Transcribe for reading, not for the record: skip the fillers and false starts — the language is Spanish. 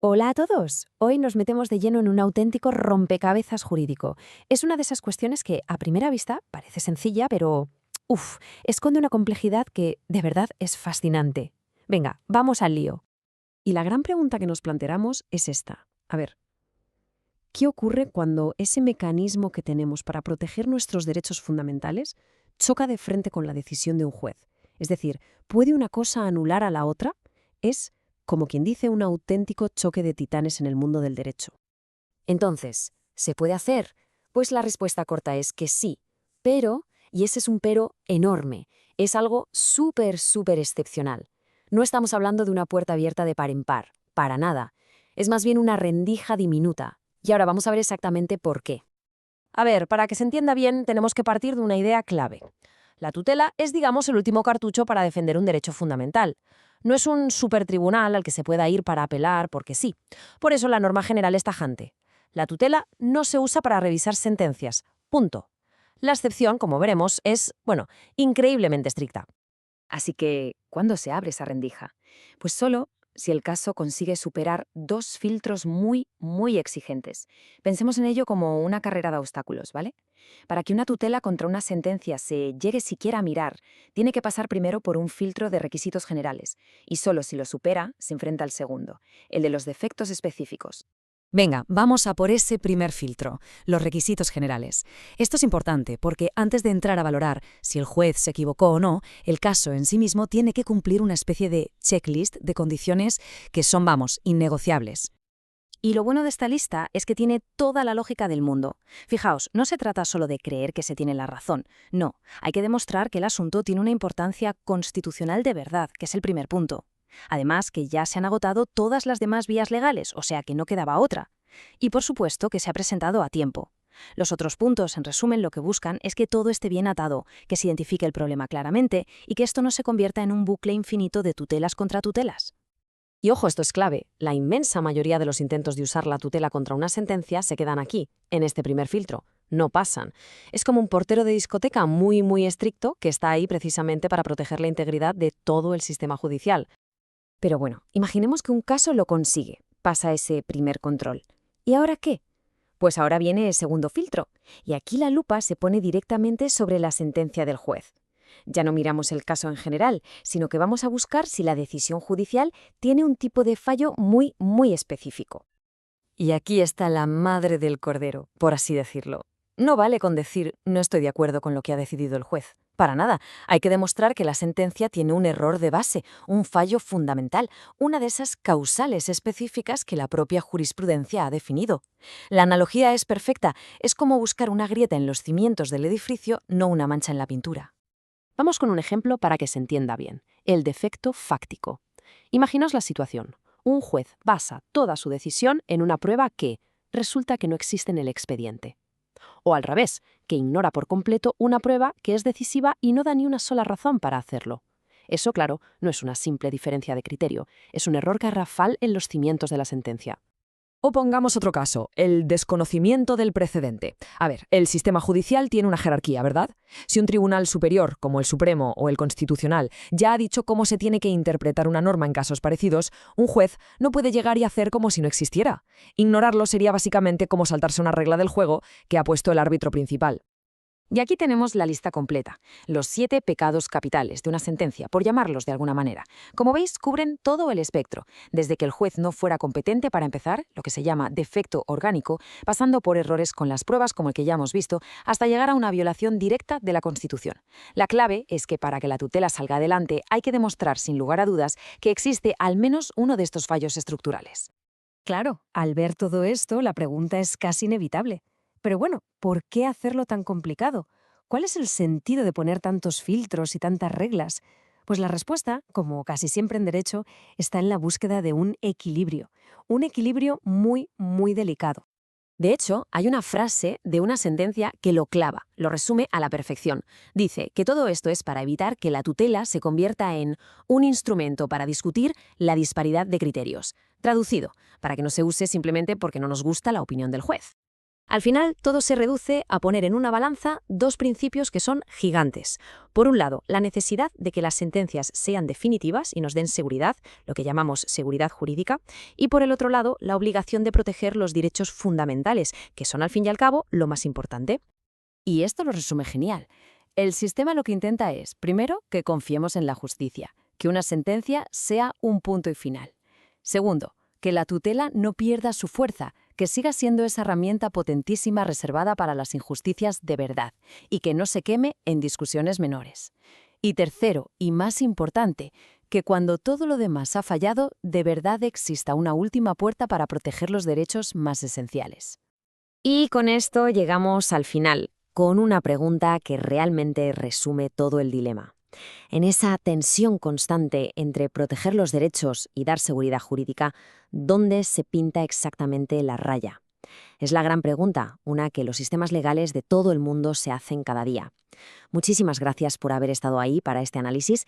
Hola a todos. Hoy nos metemos de lleno en un auténtico rompecabezas jurídico. Es una de esas cuestiones que, a primera vista, parece sencilla, pero, esconde una complejidad que, de verdad, es fascinante. Venga, vamos al lío. Y la gran pregunta que nos planteamos es esta. A ver, ¿qué ocurre cuando ese mecanismo que tenemos para proteger nuestros derechos fundamentales choca de frente con la decisión de un juez? Es decir, ¿puede una cosa anular a la otra? Es, como quien dice, un auténtico choque de titanes en el mundo del derecho. Entonces, ¿se puede hacer? Pues la respuesta corta es que sí. Pero, y ese es un pero enorme, es algo súper excepcional. No estamos hablando de una puerta abierta de par en par, para nada. Es más bien una rendija diminuta. Y ahora vamos a ver exactamente por qué. A ver, para que se entienda bien, tenemos que partir de una idea clave. La tutela es, digamos, el último cartucho para defender un derecho fundamental. No es un supertribunal al que se pueda ir para apelar porque sí. Por eso la norma general es tajante. La tutela no se usa para revisar sentencias. Punto. La excepción, como veremos, es, bueno, increíblemente estricta. Así que, ¿cuándo se abre esa rendija? Pues solo si el caso consigue superar dos filtros muy exigentes. Pensemos en ello como una carrera de obstáculos, ¿vale? Para que una tutela contra una sentencia se llegue siquiera a mirar, tiene que pasar primero por un filtro de requisitos generales, y solo si lo supera, se enfrenta al segundo, el de los defectos específicos. Venga, vamos a por ese primer filtro, los requisitos generales. Esto es importante porque antes de entrar a valorar si el juez se equivocó o no, el caso en sí mismo tiene que cumplir una especie de checklist de condiciones que son, vamos, innegociables. Y lo bueno de esta lista es que tiene toda la lógica del mundo. Fijaos, no se trata solo de creer que se tiene la razón. No, hay que demostrar que el asunto tiene una importancia constitucional de verdad, que es el primer punto. Además, que ya se han agotado todas las demás vías legales, o sea que no quedaba otra. Y por supuesto que se ha presentado a tiempo. Los otros puntos, en resumen, lo que buscan es que todo esté bien atado, que se identifique el problema claramente y que esto no se convierta en un bucle infinito de tutelas contra tutelas. Y ojo, esto es clave. La inmensa mayoría de los intentos de usar la tutela contra una sentencia se quedan aquí, en este primer filtro. No pasan. Es como un portero de discoteca muy estricto que está ahí precisamente para proteger la integridad de todo el sistema judicial. Pero bueno, imaginemos que un caso lo consigue, pasa ese primer control. ¿Y ahora qué? Pues ahora viene el segundo filtro, y aquí la lupa se pone directamente sobre la sentencia del juez. Ya no miramos el caso en general, sino que vamos a buscar si la decisión judicial tiene un tipo de fallo muy específico. Y aquí está la madre del cordero, por así decirlo. No vale con decir no estoy de acuerdo con lo que ha decidido el juez. Para nada. Hay que demostrar que la sentencia tiene un error de base, un fallo fundamental, una de esas causales específicas que la propia jurisprudencia ha definido. La analogía es perfecta. Es como buscar una grieta en los cimientos del edificio, no una mancha en la pintura. Vamos con un ejemplo para que se entienda bien. El defecto fáctico. Imaginaos la situación. Un juez basa toda su decisión en una prueba que resulta que no existe en el expediente. O al revés, que ignora por completo una prueba que es decisiva y no da ni una sola razón para hacerlo. Eso, claro, no es una simple diferencia de criterio, es un error garrafal en los cimientos de la sentencia. O pongamos otro caso, el desconocimiento del precedente. A ver, el sistema judicial tiene una jerarquía, ¿verdad? Si un tribunal superior, como el Supremo o el Constitucional, ya ha dicho cómo se tiene que interpretar una norma en casos parecidos, un juez no puede llegar y hacer como si no existiera. Ignorarlo sería básicamente como saltarse una regla del juego que ha puesto el árbitro principal. Y aquí tenemos la lista completa, los 7 pecados capitales de una sentencia, por llamarlos de alguna manera. Como veis, cubren todo el espectro, desde que el juez no fuera competente para empezar, lo que se llama defecto orgánico, pasando por errores con las pruebas como el que ya hemos visto, hasta llegar a una violación directa de la Constitución. La clave es que para que la tutela salga adelante hay que demostrar sin lugar a dudas que existe al menos uno de estos fallos estructurales. Claro, al ver todo esto, la pregunta es casi inevitable. Pero bueno, ¿por qué hacerlo tan complicado? ¿Cuál es el sentido de poner tantos filtros y tantas reglas? Pues la respuesta, como casi siempre en derecho, está en la búsqueda de un equilibrio muy delicado. De hecho, hay una frase de una sentencia que lo clava, lo resume a la perfección. Dice que todo esto es para evitar que la tutela se convierta en un instrumento para discutir la disparidad de criterios. Traducido, para que no se use simplemente porque no nos gusta la opinión del juez. Al final, todo se reduce a poner en una balanza dos principios que son gigantes. Por un lado, la necesidad de que las sentencias sean definitivas y nos den seguridad, lo que llamamos seguridad jurídica, y por el otro lado, la obligación de proteger los derechos fundamentales, que son al fin y al cabo lo más importante. Y esto lo resume genial. El sistema lo que intenta es, primero, que confiemos en la justicia, que una sentencia sea un punto y final. Segundo, que la tutela no pierda su fuerza, que siga siendo esa herramienta potentísima reservada para las injusticias de verdad y que no se queme en discusiones menores. Y tercero, y más importante, que cuando todo lo demás ha fallado, de verdad exista una última puerta para proteger los derechos más esenciales. Y con esto llegamos al final, con una pregunta que realmente resume todo el dilema. En esa tensión constante entre proteger los derechos y dar seguridad jurídica, ¿dónde se pinta exactamente la raya? Es la gran pregunta, una que los sistemas legales de todo el mundo se hacen cada día. Muchísimas gracias por haber estado ahí para este análisis.